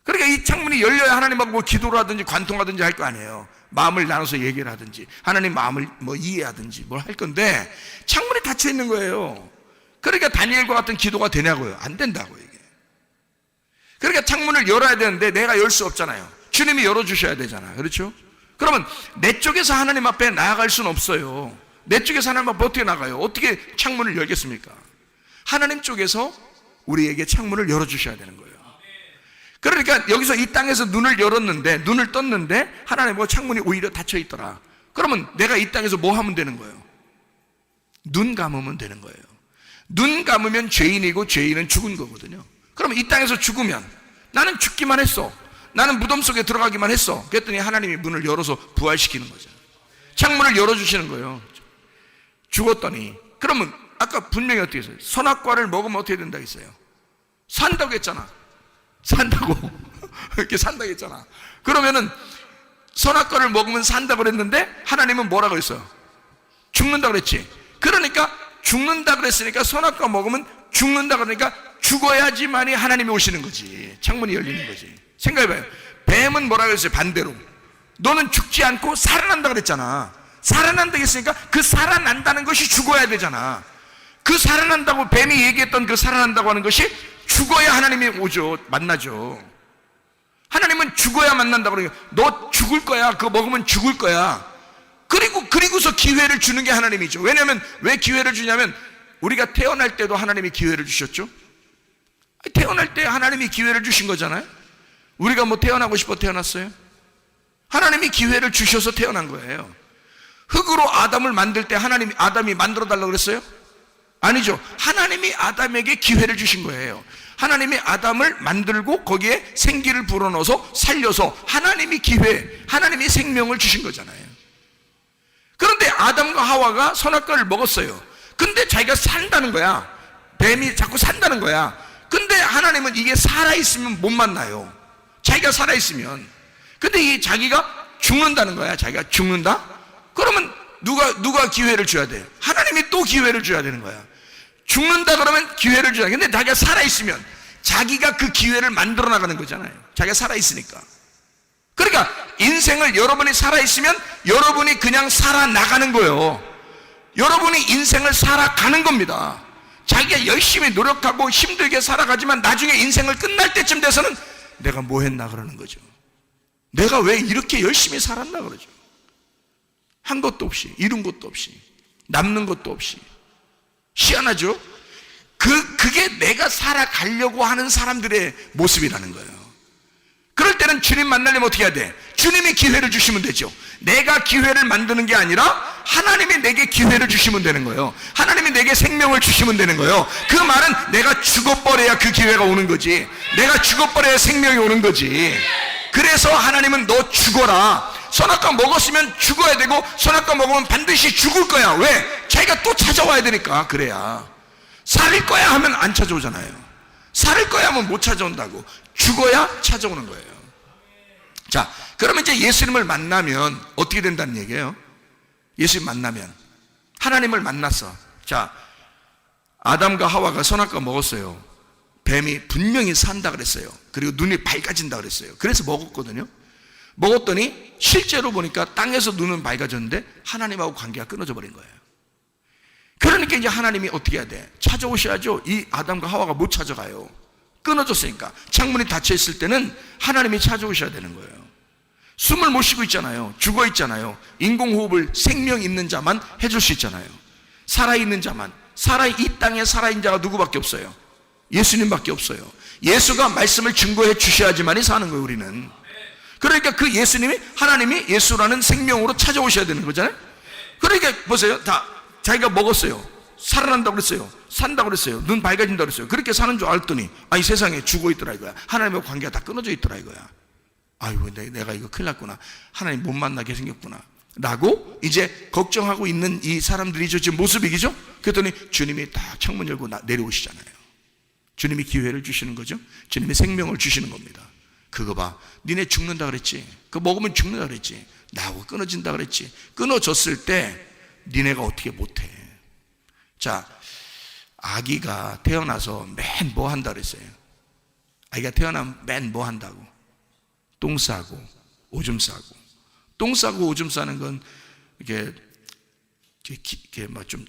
그러니까 이 창문이 열려야 하나님하고 뭐 기도를 하든지 관통하든지 할 거 아니에요. 마음을 나눠서 얘기를 하든지 하나님 마음을 뭐 이해하든지 뭘 할 건데 창문이 닫혀 있는 거예요. 그러니까 다니엘과 같은 기도가 되냐고요? 안 된다고 이게. 그러니까 창문을 열어야 되는데 내가 열 수 없잖아요. 주님이 열어주셔야 되잖아요. 그렇죠? 그러면 내 쪽에서 하나님 앞에 나아갈 수는 없어요. 내 쪽에서 하나님 앞에 어떻게 나가요? 어떻게 창문을 열겠습니까? 하나님 쪽에서 우리에게 창문을 열어주셔야 되는 거예요. 그러니까 여기서 이 땅에서 눈을 열었는데, 눈을 떴는데 하나님과 창문이 오히려 닫혀 있더라. 그러면 내가 이 땅에서 뭐 하면 되는 거예요? 눈 감으면 되는 거예요. 눈 감으면 죄인이고 죄인은 죽은 거거든요. 그러면 이 땅에서 죽으면 나는 죽기만 했어. 나는 무덤 속에 들어가기만 했어. 그랬더니 하나님이 문을 열어서 부활시키는 거죠. 창문을 열어주시는 거예요. 죽었더니. 그러면 아까 분명히 어떻게 했어요? 선악과를 먹으면 어떻게 된다고 했어요? 산다고 했잖아. 산다고. 이렇게 산다고 했잖아. 그러면은 선악과를 먹으면 산다고 그랬는데 하나님은 뭐라고 했어요? 죽는다고 그랬지. 그러니까 죽는다 그랬으니까 선악과 먹으면 죽는다 그러니까 죽어야지만이 하나님이 오시는 거지. 창문이 열리는 거지. 생각해봐요. 뱀은 뭐라고 했어요? 반대로 너는 죽지 않고 살아난다 그랬잖아. 살아난다고 했으니까 그 살아난다는 것이 죽어야 되잖아. 그 살아난다고 뱀이 얘기했던 그 살아난다고 하는 것이 죽어야 하나님이 오죠. 만나죠. 하나님은 죽어야 만난다고 그러니까 너 죽을 거야. 그거 먹으면 죽을 거야. 그리고서 기회를 주는 게 하나님이죠. 왜냐하면 왜 기회를 주냐면 우리가 태어날 때도 하나님이 기회를 주셨죠. 태어날 때 하나님이 기회를 주신 거잖아요. 우리가 뭐 태어나고 싶어 태어났어요? 하나님이 기회를 주셔서 태어난 거예요. 흙으로 아담을 만들 때 아담이 만들어 달라고 그랬어요? 아니죠. 하나님이 아담에게 기회를 주신 거예요. 하나님이 아담을 만들고 거기에 생기를 불어넣어서 살려서 하나님이 하나님이 생명을 주신 거잖아요. 그런데 아담과 하와가 선악과를 먹었어요. 근데 자기가 산다는 거야. 뱀이 자꾸 산다는 거야. 근데 하나님은 이게 살아있으면 못 만나요. 자기가 살아있으면. 근데 이 자기가 죽는다는 거야. 자기가 죽는다? 그러면 누가 기회를 줘야 돼요? 하나님이 또 기회를 줘야 되는 거야. 죽는다 그러면 기회를 줘야 돼. 근데 자기가 살아있으면 자기가 그 기회를 만들어 나가는 거잖아요. 자기가 살아있으니까. 그러니까 인생을 여러분이 살아있으면 여러분이 그냥 살아나가는 거예요. 여러분이 인생을 살아가는 겁니다. 자기가 열심히 노력하고 힘들게 살아가지만 나중에 인생을 끝날 때쯤 돼서는 내가 뭐 했나 그러는 거죠. 내가 왜 이렇게 열심히 살았나 그러죠. 한 것도 없이, 이룬 것도 없이, 남는 것도 없이. 희한하죠? 그게 내가 살아가려고 하는 사람들의 모습이라는 거예요. 그럴 때는 주님 만나려면 어떻게 해야 돼? 주님이 기회를 주시면 되죠. 내가 기회를 만드는 게 아니라 하나님이 내게 기회를 주시면 되는 거예요. 하나님이 내게 생명을 주시면 되는 거예요. 그 말은 내가 죽어버려야 그 기회가 오는 거지. 내가 죽어버려야 생명이 오는 거지. 그래서 하나님은 너 죽어라. 선악과 먹었으면 죽어야 되고 선악과 먹으면 반드시 죽을 거야. 왜? 자기가 또 찾아와야 되니까. 그래야. 살을 거야 하면 안 찾아오잖아요. 살을 거야 하면 못 찾아온다고. 죽어야 찾아오는 거예요. 자, 그러면 이제 예수님을 만나면 어떻게 된다는 얘기예요? 예수님 만나면 하나님을 만났어. 자, 아담과 하와가 선악과 먹었어요. 뱀이 분명히 산다 그랬어요. 그리고 눈이 밝아진다 그랬어요. 그래서 먹었거든요. 먹었더니 실제로 보니까 땅에서 눈은 밝아졌는데 하나님하고 관계가 끊어져 버린 거예요. 그러니까 이제 하나님이 어떻게 해야 돼? 찾아오셔야죠. 이 아담과 하와가 못 찾아가요. 끊어졌으니까. 창문이 닫혀 있을 때는 하나님이 찾아오셔야 되는 거예요. 숨을 못 쉬고 있잖아요. 죽어 있잖아요. 인공호흡을 생명 있는 자만 해줄 수 있잖아요. 살아있는 자만. 이 땅에 살아있는 자가 누구밖에 없어요? 예수님밖에 없어요. 예수가 말씀을 증거해 주셔야지만이 사는 거예요. 우리는. 그러니까 그 예수님이, 하나님이 예수라는 생명으로 찾아오셔야 되는 거잖아요. 그러니까 보세요. 다 자기가 먹었어요. 살아난다고 그랬어요. 산다고 그랬어요. 눈 밝아진다고 그랬어요. 그렇게 사는 줄 알았더니 아니 세상에 죽어 있더라 이거야. 하나님과 관계가 다 끊어져 있더라 이거야. 아이고 내가 이거 큰일 났구나. 하나님 못 만나게 생겼구나 라고 이제 걱정하고 있는 이 사람들이죠. 지금 모습이죠. 그랬더니 주님이 딱 창문 열고 내려오시잖아요. 주님이 기회를 주시는 거죠. 주님이 생명을 주시는 겁니다. 그거 봐. 니네 죽는다 그랬지. 그거 먹으면 죽는다 그랬지. 나하고 끊어진다 그랬지. 끊어졌을 때 니네가 어떻게 못해. 자, 아기가 태어나서 맨 뭐 한다 그랬어요? 아기가 태어나면 맨 뭐 한다고? 똥 싸고 오줌 싸고. 똥 싸고 오줌 싸는 건 이게 막 좀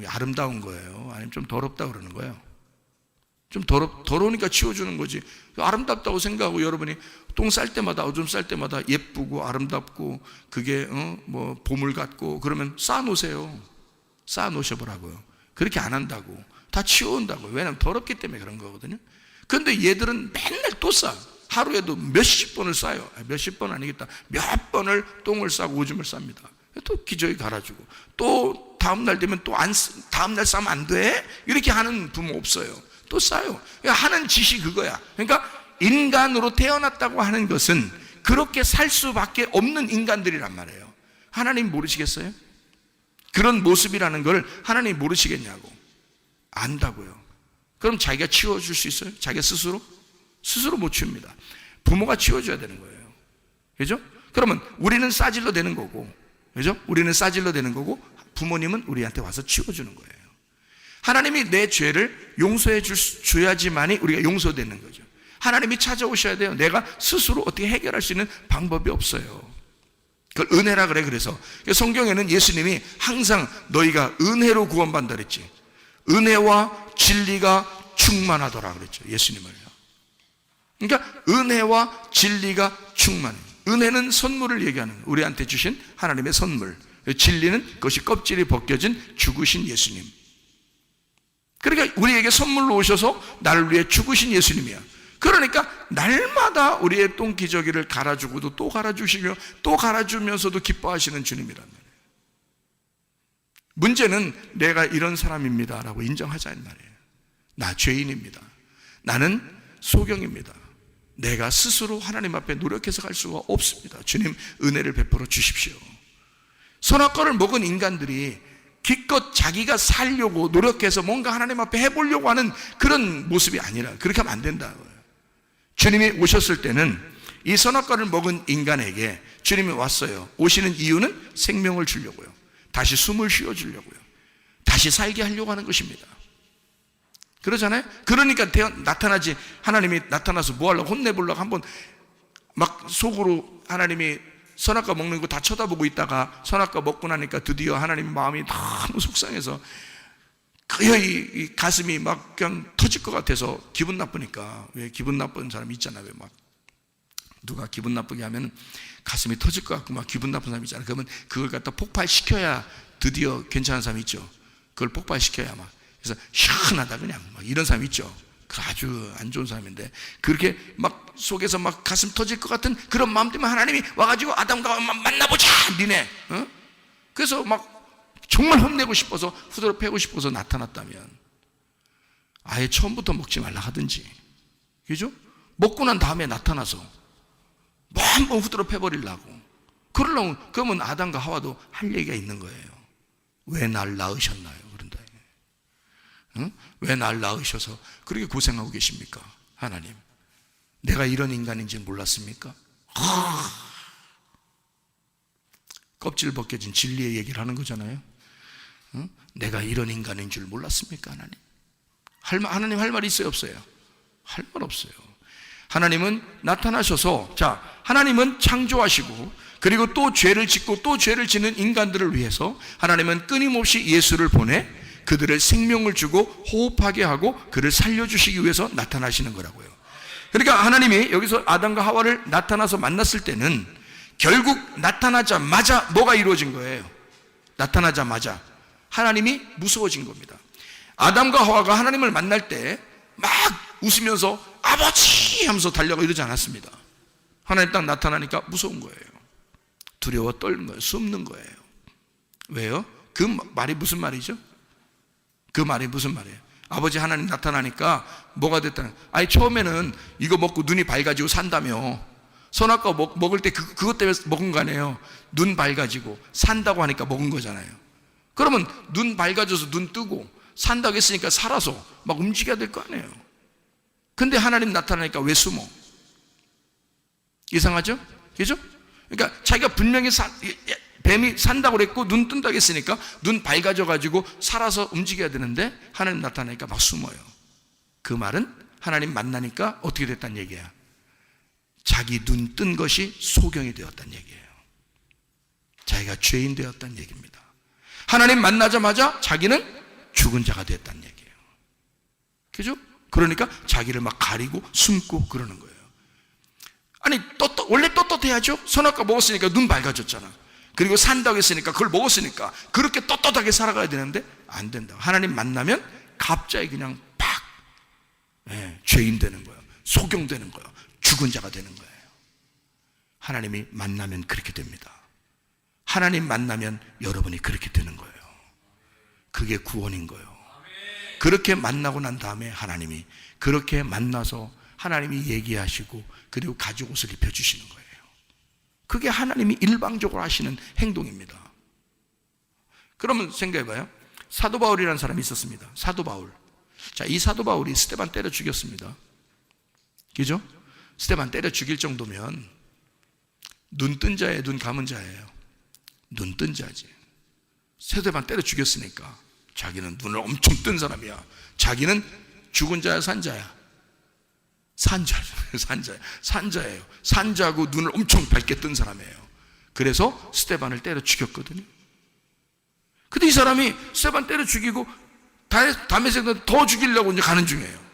아름다운 거예요? 아니면 좀 더럽다 그러는 거예요? 좀 더러우니까 치워주는 거지. 아름답다고 생각하고 여러분이 똥 쌀 때마다 오줌 쌀 때마다 예쁘고 아름답고 그게 뭐 보물 같고 그러면 쌓아놓으세요. 쌓아놓으셔보라고요. 그렇게 안 한다고. 다 치워온다고. 왜냐하면 더럽기 때문에 그런 거거든요. 그런데 얘들은 맨날 또 싸. 하루에도 몇십 번을 싸요. 몇십 번 아니겠다. 몇 번을 똥을 싸고 오줌을 쌉니다. 또 기저귀 갈아주고 또 다음날 되면 또 다음날 싸면 안 돼? 이렇게 하는 부모 없어요. 또 싸요. 하는 짓이 그거야. 그러니까 인간으로 태어났다고 하는 것은 그렇게 살 수밖에 없는 인간들이란 말이에요. 하나님 모르시겠어요? 그런 모습이라는 걸 하나님 모르시겠냐고. 안다고요. 그럼 자기가 치워줄 수 있어요? 자기가 스스로? 스스로 못 치웁니다. 부모가 치워줘야 되는 거예요. 그죠? 그러면 우리는 싸질러 되는 거고, 그죠? 우리는 싸질러 되는 거고, 부모님은 우리한테 와서 치워주는 거예요. 하나님이 내 죄를 용서해 줘야지만이 우리가 용서되는 거죠. 하나님이 찾아오셔야 돼요. 내가 스스로 어떻게 해결할 수 있는 방법이 없어요. 그걸 은혜라 그래. 그래서 성경에는 예수님이 항상 너희가 은혜로 구원받는다 그랬지. 은혜와 진리가 충만하더라 그랬죠. 예수님을요. 그러니까 은혜와 진리가 충만해요. 은혜는 선물을 얘기하는 거예요. 우리한테 주신 하나님의 선물. 진리는 그것이 껍질이 벗겨진 죽으신 예수님. 그러니까 우리에게 선물로 오셔서 나를 위해 죽으신 예수님이야. 그러니까 날마다 우리의 똥기저귀를 갈아주고도 또 갈아주시며 또 갈아주면서도 기뻐하시는 주님이란 말이에요. 문제는 내가 이런 사람입니다 라고 인정하자는 말이에요. 나 죄인입니다. 나는 소경입니다. 내가 스스로 하나님 앞에 노력해서 갈 수가 없습니다. 주님 은혜를 베풀어 주십시오. 선악과를 먹은 인간들이 기껏 자기가 살려고 노력해서 뭔가 하나님 앞에 해보려고 하는 그런 모습이 아니라 그렇게 하면 안 된다고요. 주님이 오셨을 때는 이 선악과를 먹은 인간에게 주님이 왔어요. 오시는 이유는 생명을 주려고요. 다시 숨을 쉬어주려고요. 다시 살게 하려고 하는 것입니다. 그러잖아요. 그러니까 나타나지. 하나님이 나타나서 뭐 하려고 혼내보려고 한번 막 속으로 하나님이 선악과 먹는 거 다 쳐다보고 있다가 선악과 먹고 나니까 드디어 하나님 마음이 너무 속상해서 이 가슴이 막 그냥 터질 것 같아서 기분 나쁘니까. 왜 기분 나쁜 사람 있잖아요. 왜 막 누가 기분 나쁘게 하면 가슴이 터질 것 같고 막 기분 나쁜 사람 있잖아요. 그러면 그걸 갖다 폭발시켜야 드디어 괜찮은 사람이 있죠. 그걸 폭발시켜야 막 그래서 시원하다 그냥 막 이런 사람 있죠. 그 아주 안 좋은 사람인데 그렇게 막 속에서 막 가슴 터질 것 같은 그런 마음 때문에 하나님이 와가지고 아담과 만나보자 니네. 어? 그래서 막 정말 혼내고 싶어서 후드로 패고 싶어서 나타났다면 아예 처음부터 먹지 말라 하든지, 그죠? 먹고 난 다음에 나타나서 뭐 한번 후드로 패버리려고 그러면 아담과 하와도 할 얘기가 있는 거예요. 왜 날 낳으셨나요? 그런다. 응? 왜 날 낳으셔서 그렇게 고생하고 계십니까? 하나님, 내가 이런 인간인지 몰랐습니까? 껍질 벗겨진 진리의 얘기를 하는 거잖아요. 응? 내가 이런 인간인 줄 몰랐습니까? 하나님 할 말이 있어요? 없어요? 할 말 없어요. 하나님은 나타나셔서, 자, 하나님은 창조하시고 그리고 또 죄를 짓고 또 죄를 짓는 인간들을 위해서 하나님은 끊임없이 예수를 보내 그들을 생명을 주고 호흡하게 하고 그를 살려주시기 위해서 나타나시는 거라고요. 그러니까 하나님이 여기서 아담과 하와를 나타나서 만났을 때는 결국 나타나자마자 뭐가 이루어진 거예요? 나타나자마자 하나님이 무서워진 겁니다. 아담과 하와가 하나님을 만날 때 막 웃으면서 아버지 하면서 달려가 이러지 않았습니다. 하나님 딱 나타나니까 무서운 거예요. 두려워 떨는 거예요. 숨는 거예요. 왜요? 그 말이 무슨 말이죠? 그 말이 무슨 말이에요? 아버지 하나님 나타나니까 뭐가 됐다는, 아니 처음에는 이거 먹고 눈이 밝아지고 산다며. 선악과 먹을 때 그것 때문에 먹은 거 아니에요. 눈 밝아지고 산다고 하니까 먹은 거잖아요. 그러면 눈 밝아져서 눈 뜨고 산다고 했으니까 살아서 막 움직여야 될 거 아니에요. 근데 하나님 나타나니까 왜 숨어? 이상하죠? 그죠? 그러니까 자기가 분명히 뱀이 산다고 그랬고 눈 뜬다고 했으니까 눈 밝아져 가지고 살아서 움직여야 되는데 하나님 나타나니까 막 숨어요. 그 말은 하나님 만나니까 어떻게 됐다는 얘기야? 자기 눈 뜬 것이 소경이 되었다는 얘기예요. 자기가 죄인 되었다는 얘기입니다. 하나님 만나자마자 자기는 죽은 자가 됐다는 얘기예요. 그죠? 그러니까 자기를 막 가리고 숨고 그러는 거예요. 아니 원래 떳떳해야죠. 선악과 먹었으니까 눈 밝아졌잖아. 그리고 산다고 했으니까 그걸 먹었으니까 그렇게 떳떳하게 살아가야 되는데 안 된다. 하나님 만나면 갑자기 그냥 팍 죄인 되는 거예요. 소경 되는 거예요. 죽은 자가 되는 거예요. 하나님이 만나면 그렇게 됩니다. 하나님 만나면 여러분이 그렇게 되는 거예요. 그게 구원인 거예요. 그렇게 만나고 난 다음에 하나님이 그렇게 만나서 하나님이 얘기하시고 그리고 가죽 옷을 입혀주시는 거예요. 그게 하나님이 일방적으로 하시는 행동입니다. 그러면 생각해봐요. 사도 바울이라는 사람이 있었습니다. 사도 바울. 자, 이 사도 바울이 스데반 때려 죽였습니다. 그죠? 스데반 때려 죽일 정도면 눈 뜬 자예요, 눈 감은 자예요? 눈 뜬 자지. 스데반 때려 죽였으니까 자기는 눈을 엄청 뜬 사람이야. 자기는 죽은 자야, 산 자야? 산자예요. 산자고 눈을 엄청 밝게 뜬 사람이에요. 그래서 스데반을 때려 죽였거든요. 근데 이 사람이 스데반 때려 죽이고 다메섹도 더 죽이려고 이제 가는 중이에요.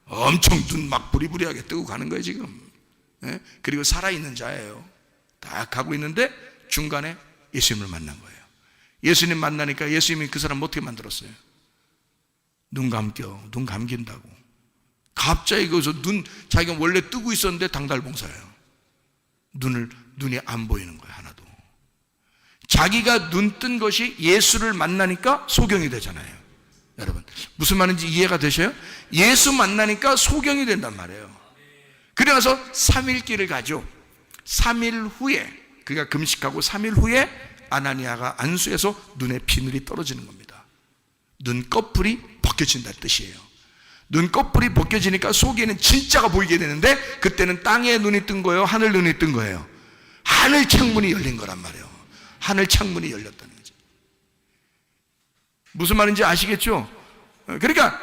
엄청 눈 막 부리부리하게 뜨고 가는 거예요, 지금. 예? 그리고 살아있는 자예요. 딱 가고 있는데 중간에 예수님을 만난 거예요. 예수님 만나니까 예수님이 그 사람 어떻게 만들었어요? 눈 감긴다고. 갑자기 거기서 자기가 원래 뜨고 있었는데 당달봉사예요. 눈이 안 보이는 거예요, 하나도. 자기가 눈 뜬 것이 예수를 만나니까 소경이 되잖아요. 여러분, 무슨 말인지 이해가 되셔요? 예수 만나니까 소경이 된단 말이에요. 그래서 3일 길을 가죠. 3일 후에, 그가 금식하고 3일 후에 아나니아가 안수해서 눈에 비늘이 떨어지는 겁니다. 눈꺼풀이 벗겨진다는 뜻이에요. 눈꺼풀이 벗겨지니까 속에는 진짜가 보이게 되는데, 그때는 땅에 눈이 뜬 거예요, 하늘 눈이 뜬 거예요? 하늘 창문이 열린 거란 말이에요. 하늘 창문이 열렸다는 거죠. 무슨 말인지 아시겠죠? 그러니까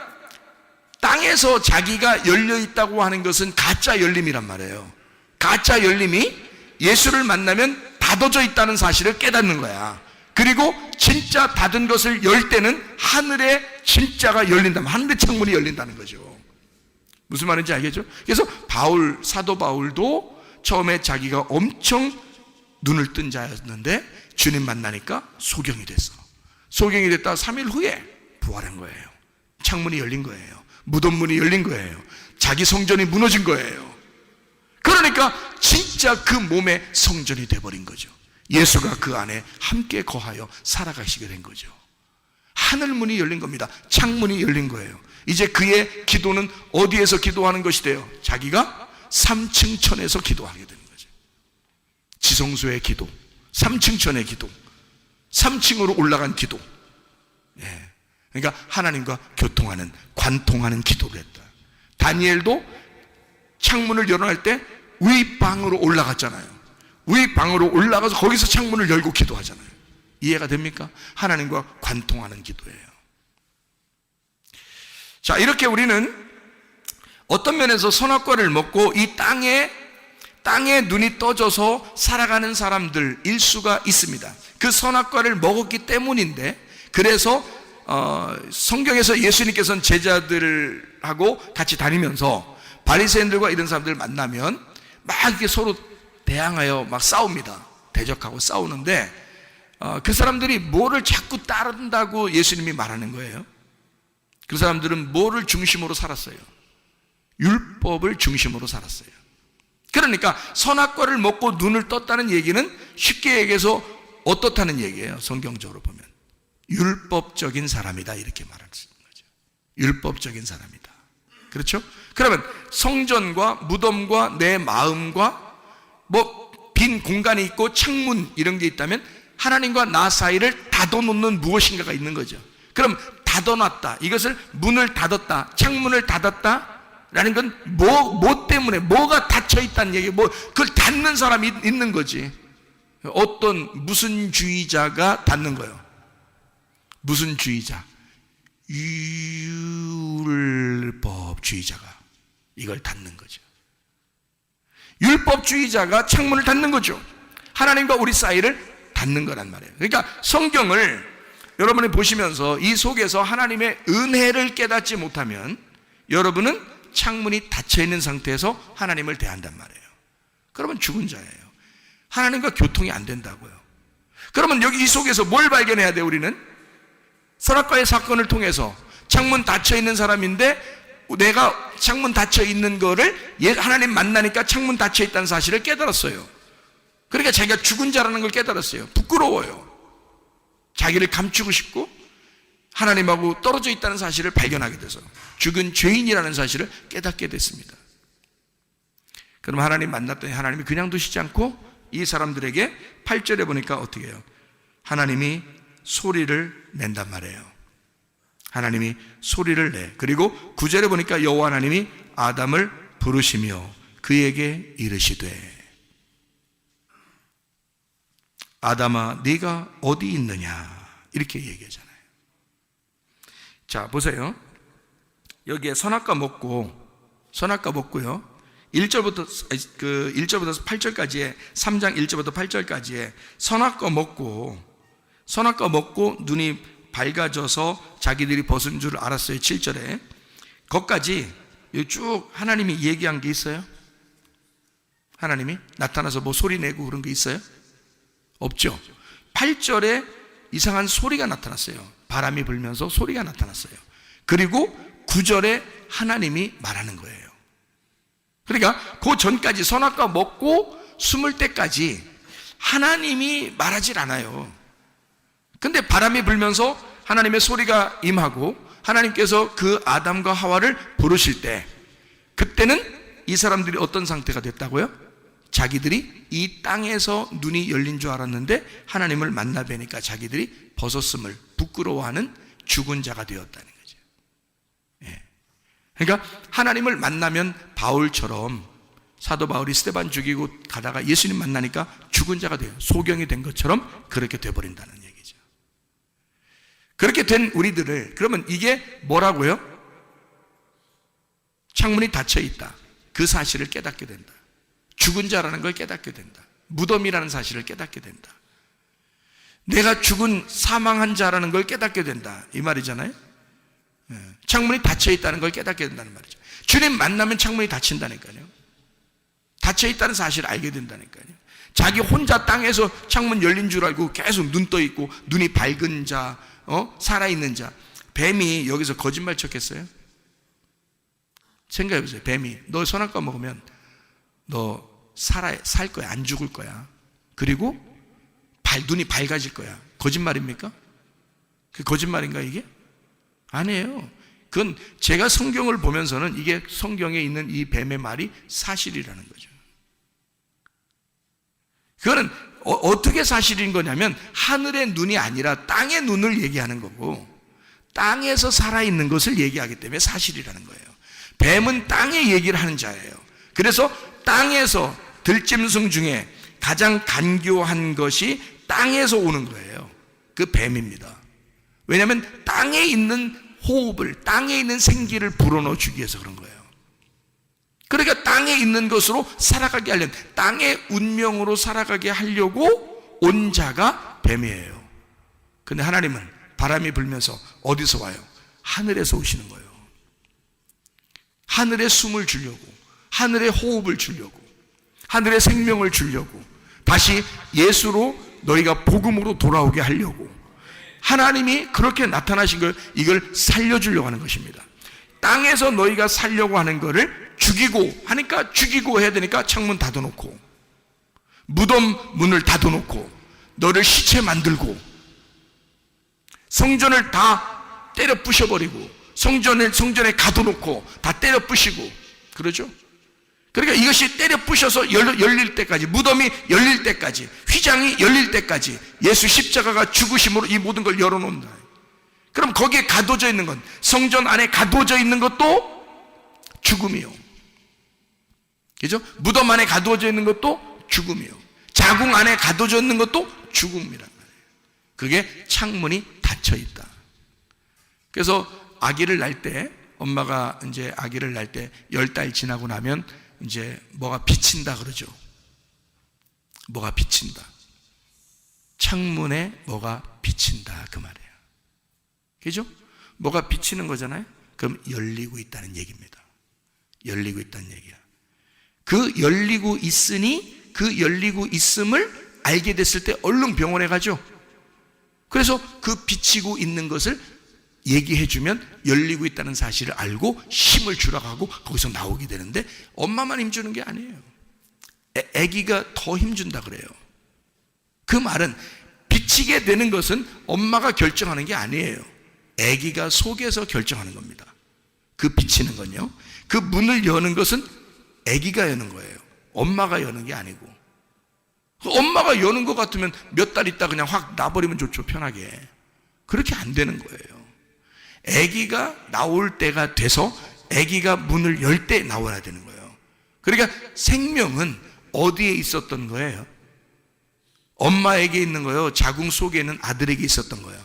땅에서 자기가 열려 있다고 하는 것은 가짜 열림이란 말이에요. 가짜 열림이 예수를 만나면 닫아져 있다는 사실을 깨닫는 거야. 그리고 진짜 닫은 것을 열 때는 하늘의 진짜가 열린다면, 하늘의 창문이 열린다는 거죠. 무슨 말인지 알겠죠? 그래서 사도 바울도 처음에 자기가 엄청 눈을 뜬 자였는데 주님 만나니까 소경이 됐어. 소경이 됐다 3일 후에 부활한 거예요. 창문이 열린 거예요. 무덤 문이 열린 거예요. 자기 성전이 무너진 거예요. 그러니까 진짜 그 몸의 성전이 돼버린 거죠. 예수가 그 안에 함께 거하여 살아가시게 된 거죠. 하늘문이 열린 겁니다. 창문이 열린 거예요. 이제 그의 기도는 어디에서 기도하는 것이 돼요? 자기가 3층 천에서 기도하게 되는 거죠. 지성소의 기도, 3층 천의 기도, 3층으로 올라간 기도. 예. 그러니까 하나님과 교통하는, 관통하는 기도를 했다. 다니엘도 창문을 열어할 때 윗방으로 올라갔잖아요. 윗방으로 올라가서 거기서 창문을 열고 기도하잖아요. 이해가 됩니까? 하나님과 관통하는 기도예요. 자, 이렇게 우리는 어떤 면에서 선악과를 먹고 이 땅에 눈이 떠져서 살아가는 사람들일 수가 있습니다. 그 선악과를 먹었기 때문인데, 그래서 성경에서 예수님께서는 제자들하고 같이 다니면서 바리새인들과 이런 사람들을 만나면 막 이렇게 서로 대항하여 막 싸웁니다. 대적하고 싸우는데 그 사람들이 뭐를 자꾸 따른다고 예수님이 말하는 거예요? 그 사람들은 뭐를 중심으로 살았어요? 율법을 중심으로 살았어요. 그러니까 선악과를 먹고 눈을 떴다는 얘기는 쉽게 얘기해서 어떻다는 얘기예요? 성경적으로 보면 율법적인 사람이다, 이렇게 말할 수 있는 거죠. 율법적인 사람이다. 그렇죠? 그러면 성전과 무덤과 내 마음과 빈 공간이 있고 창문 이런 게 있다면 하나님과 나 사이를 닫아놓는 무엇인가가 있는 거죠. 그럼 닫아놨다, 이것을 문을 닫았다, 창문을 닫았다 라는 건 뭐 때문에, 뭐가 닫혀있다는 얘기, 그걸 닫는 사람이 있는 거지. 무슨 주의자가 닫는 거예요? 무슨 주의자? 율법주의자가 이걸 닫는 거죠. 율법주의자가 창문을 닫는 거죠. 하나님과 우리 사이를 닫는 거란 말이에요. 그러니까 성경을 여러분이 보시면서 이 속에서 하나님의 은혜를 깨닫지 못하면 여러분은 창문이 닫혀있는 상태에서 하나님을 대한단 말이에요. 그러면 죽은 자예요. 하나님과 교통이 안 된다고요. 그러면 여기 이 속에서 뭘 발견해야 돼요? 우리는 선악과의 사건을 통해서 창문 닫혀있는 사람인데 내가 창문 닫혀있는 거를 하나님 만나니까 창문 닫혀있다는 사실을 깨달았어요. 그러니까 자기가 죽은 자라는 걸 깨달았어요. 부끄러워요. 자기를 감추고 싶고 하나님하고 떨어져 있다는 사실을 발견하게 돼서 죽은 죄인이라는 사실을 깨닫게 됐습니다. 그럼 하나님 만났더니 하나님이 그냥 두시지 않고 이 사람들에게 8절에 보니까 어떻게 해요? 하나님이 소리를 낸단 말이에요. 하나님이 소리를 내. 그리고 9절에 보니까 여호와 하나님이 아담을 부르시며 그에게 이르시되 아담아 네가 어디 있느냐 이렇게 얘기하잖아요. 자 보세요. 여기에 선악과 먹고요 1절부터 8절까지의 3장 1절부터 8절까지의 선악과 먹고 눈이 밝아져서 자기들이 벗은 줄 알았어요. 7절에 거기까지 쭉 하나님이 얘기한 게 있어요? 하나님이 나타나서 뭐 소리 내고 그런 게 있어요? 없죠. 8절에 이상한 소리가 나타났어요. 바람이 불면서 소리가 나타났어요. 그리고 9절에 하나님이 말하는 거예요. 그러니까 그 전까지 선악과 먹고 숨을 때까지 하나님이 말하질 않아요. 근데 바람이 불면서 하나님의 소리가 임하고 하나님께서 그 아담과 하와를 부르실 때 그때는 이 사람들이 어떤 상태가 됐다고요? 자기들이 이 땅에서 눈이 열린 줄 알았는데 하나님을 만나 뵈니까 자기들이 벗었음을 부끄러워하는 죽은 자가 되었다는 거죠. 예. 그러니까 하나님을 만나면 바울처럼 사도 바울이 스데반 죽이고 가다가 예수님 만나니까 죽은 자가 돼요. 소경이 된 것처럼 그렇게 돼버린다는 얘기죠. 그렇게 된 우리들을 그러면 이게 뭐라고요? 창문이 닫혀 있다. 그 사실을 깨닫게 된다. 죽은 자라는 걸 깨닫게 된다. 무덤이라는 사실을 깨닫게 된다. 내가 죽은 사망한 자라는 걸 깨닫게 된다. 이 말이잖아요. 창문이 닫혀 있다는 걸 깨닫게 된다는 말이죠. 주님 만나면 창문이 닫힌다니까요. 닫혀 있다는 사실을 알게 된다니까요. 자기 혼자 땅에서 창문 열린 줄 알고 계속 눈 떠 있고 눈이 밝은 자, 살아있는 자. 뱀이 여기서 거짓말 쳤겠어요? 생각해 보세요. 뱀이 너 선악과 먹으면 너 살 거야. 안 죽을 거야. 그리고 눈이 밝아질 거야. 거짓말입니까? 그 거짓말인가 이게? 아니에요. 그건 제가 성경을 보면서는 이게 성경에 있는 이 뱀의 말이 사실이라는 거죠. 그거는 어떻게 사실인 거냐면 하늘의 눈이 아니라 땅의 눈을 얘기하는 거고 땅에서 살아있는 것을 얘기하기 때문에 사실이라는 거예요. 뱀은 땅의 얘기를 하는 자예요. 그래서 땅에서 들짐승 중에 가장 간교한 것이 땅에서 오는 거예요. 그 뱀입니다. 왜냐하면 땅에 있는 호흡을, 땅에 있는 생기를 불어넣어 주기 위해서 그런 거예요. 그러니까 땅에 있는 것으로 살아가게 하려는, 땅의 운명으로 살아가게 하려고 온 자가 뱀이에요. 근데 하나님은 바람이 불면서 어디서 와요? 하늘에서 오시는 거예요. 하늘에 숨을 주려고, 하늘에 호흡을 주려고, 하늘의 생명을 주려고, 다시 예수로 너희가 복음으로 돌아오게 하려고 하나님이 그렇게 나타나신 걸, 이걸 살려주려고 하는 것입니다. 땅에서 너희가 살려고 하는 거를 죽이고 하니까, 죽이고 해야 되니까 창문 닫아놓고, 무덤 문을 닫아놓고, 너를 시체 만들고, 성전을 다 때려 부셔버리고, 성전에 가둬놓고 다 때려 부시고 그러죠. 그러니까 이것이 때려 부셔서 열릴 때까지, 무덤이 열릴 때까지, 휘장이 열릴 때까지 예수 십자가가 죽으심으로 이 모든 걸 열어놓는다. 그럼 거기에 가둬져 있는 건, 성전 안에 가둬져 있는 것도 죽음이요. 그죠? 무덤 안에 가둬져 있는 것도 죽음이요. 자궁 안에 가둬져 있는 것도 죽음이란 말이에요. 그게 창문이 닫혀 있다. 그래서 아기를 낳을 때, 엄마가 이제 아기를 낳을 때 10달 지나고 나면 이제 뭐가 비친다 그러죠. 뭐가 비친다. 창문에 뭐가 비친다 그 말이에요. 그죠? 뭐가 비치는 거잖아요. 그럼 열리고 있다는 얘기입니다. 열리고 있다는 얘기야. 그 열리고 있으니 그 열리고 있음을 알게 됐을 때 얼른 병원에 가죠. 그래서 그 비치고 있는 것을 얘기해주면 열리고 있다는 사실을 알고 힘을 주라고 하고 거기서 나오게 되는데, 엄마만 힘주는 게 아니에요. 아기가 더 힘준다 그래요. 그 말은 비치게 되는 것은 엄마가 결정하는 게 아니에요. 아기가 속에서 결정하는 겁니다. 그 비치는 건요, 그 문을 여는 것은 아기가 여는 거예요. 엄마가 여는 게 아니고. 엄마가 여는 것 같으면 몇 달 있다 그냥 확 놔버리면 좋죠, 편하게. 그렇게 안 되는 거예요. 아기가 나올 때가 돼서 아기가 문을 열 때 나와야 되는 거예요. 그러니까 생명은 어디에 있었던 거예요? 엄마에게 있는 거예요? 자궁 속에 있는 아들에게 있었던 거예요?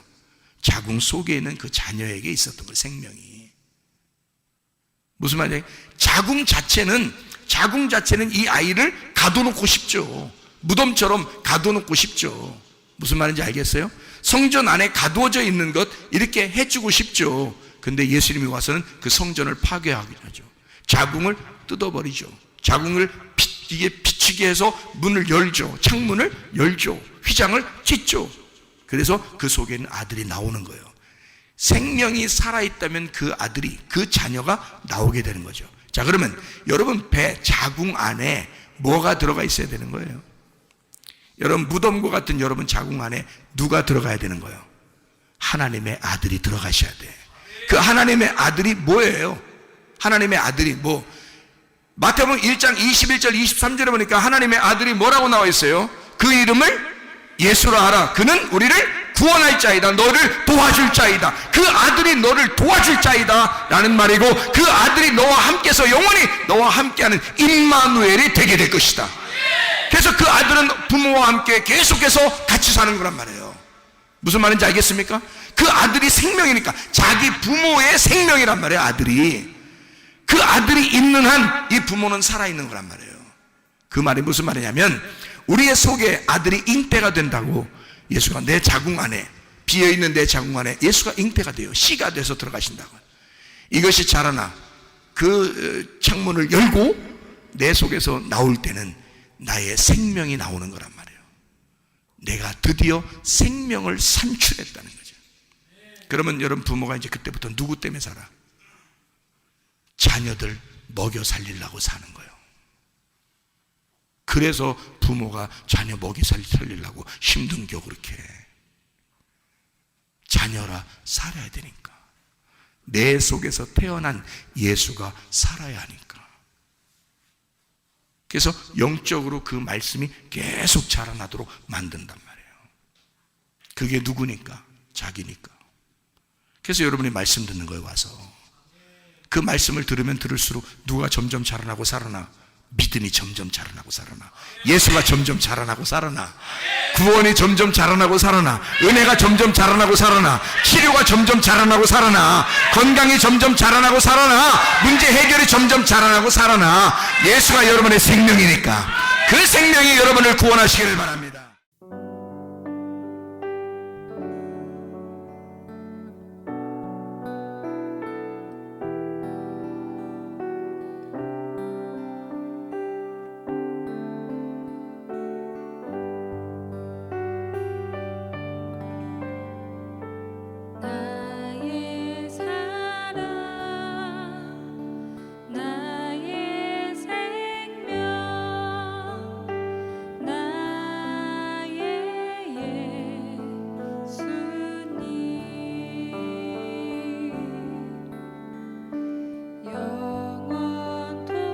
자궁 속에 있는 그 자녀에게 있었던 거예요, 생명이. 무슨 말이에요? 자궁 자체는 이 아이를 가둬놓고 싶죠. 무덤처럼 가둬놓고 싶죠. 무슨 말인지 알겠어요? 성전 안에 가두어져 있는 것 이렇게 해주고 싶죠. 근데 예수님이 와서는 그 성전을 파괴하게 하죠. 자궁을 뜯어버리죠. 자궁을 이게 비추게 해서 문을 열죠. 창문을 열죠. 휘장을 찢죠. 그래서 그 속에 있는 아들이 나오는 거예요. 생명이 살아있다면 그 아들이, 그 자녀가 나오게 되는 거죠. 자, 그러면 여러분 배 자궁 안에 뭐가 들어가 있어야 되는 거예요? 여러분 무덤과 같은 여러분 자궁 안에 누가 들어가야 되는 거예요? 하나님의 아들이 들어가셔야 돼. 그 하나님의 아들이 뭐예요? 하나님의 아들이 뭐? 마태복음 1장 21절 23절에 보니까 하나님의 아들이 뭐라고 나와 있어요? 그 이름을 예수라 하라. 그는 우리를 구원할 자이다. 너를 도와줄 자이다. 그 아들이 너를 도와줄 자이다 라는 말이고, 그 아들이 너와 함께서 영원히 너와 함께하는 임마누엘이 되게 될 것이다. 그래서 그 아들은 부모와 함께 계속해서 같이 사는 거란 말이에요. 무슨 말인지 알겠습니까? 그 아들이 생명이니까 자기 부모의 생명이란 말이에요. 아들이. 그 아들이 있는 한 이 부모는 살아있는 거란 말이에요. 그 말이 무슨 말이냐면, 우리의 속에 아들이 잉태가 된다고. 예수가 내 자궁 안에, 비어있는 내 자궁 안에 예수가 잉태가 돼요. 씨가 돼서 들어가신다고. 이것이 자라나 그 창문을 열고 내 속에서 나올 때는 나의 생명이 나오는 거란 말이에요. 내가 드디어 생명을 산출했다는 거죠. 그러면 여러분 부모가 이제 그때부터 누구 때문에 살아? 자녀들 먹여 살리려고 사는 거예요. 그래서 부모가 자녀 먹여 살리려고 힘든 겨 그렇게. 자녀라 살아야 되니까. 내 속에서 태어난 예수가 살아야 하니까. 그래서 영적으로 그 말씀이 계속 자라나도록 만든단 말이에요. 그게 누구니까? 자기니까. 그래서 여러분이 말씀 듣는 거에 와서 그 말씀을 들으면 들을수록 누가 점점 자라나고 살아나? 믿음이 점점 자라나고 살아나. 예수가 점점 자라나고 살아나. 구원이 점점 자라나고 살아나. 은혜가 점점 자라나고 살아나. 치료가 점점 자라나고 살아나. 건강이 점점 자라나고 살아나. 문제 해결이 점점 자라나고 살아나. 예수가 여러분의 생명이니까 그 생명이 여러분을 구원하시기를 바랍니다. 나의 사랑 나의 생명 나의 예수님 영원토록